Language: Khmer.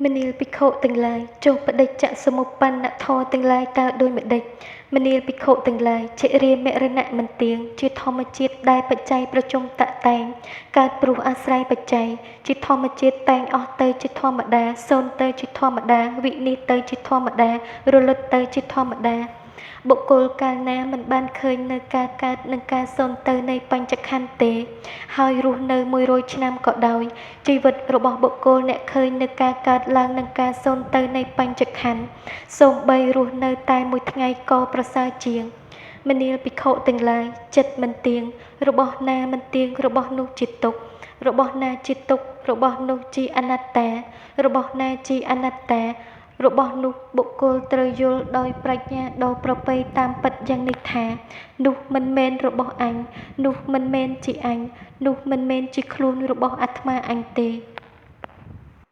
មនាលភិក្ខុទាំងឡាយចុះបដិច្ចសមុប្បន្នធម៌ទាំងឡាយតើដូចម្ដេចមនាលភិក្ខុទាំងឡាយជារាមរណៈមិនទៀងជាធម្មជាតិដែលបច្ច័យប្រជុំតតែងកើតព្រោះអាស្រ័យបច្ច័យជាធម្មជាតិតែងអស់ទៅជាធម្មតាសូន្យទៅជាធម្មតាវិនិច្ឆ័យទៅជាធម្មតារលត់ទៅជាធម្មតាបុគ្គលកាលណាមិនបានឃើញនៅការកើតនិងការសូន្យទៅនៃបញ្ចក្ខន្ធទេហើយរស់នៅ100ឆ្នាំក៏ដោយជីវិតរបស់បុគ្គលអ្នកឃើញនៅការកើតឡើងនិងការសូន្យទៅនៃបញ្ចក្ខន្ធសូម្បីរស់នៅតែមួយថ្ងៃក៏ប្រសើរជាងមនាលភិក្ខុទាំងឡាយចិត្តមិនទៀងរបស់ណាមិនទៀងរបស់នោះជាទុក្ខរបស់ណាជាទុក្ខរបស់នោះជាអនត្តារបស់ណាជាអនត្តារបស់នោះបុគ្គលត្រូវយល់ដោយប្រាជ្ញាដ៏ប្រពៃតាមពិតយ៉ាងនេះថានោះមិនមែនរបស់អញនោះមិនមែនជាអញនោះមិនមែនជាខ្លួនរបស់អាត្មាអញទេ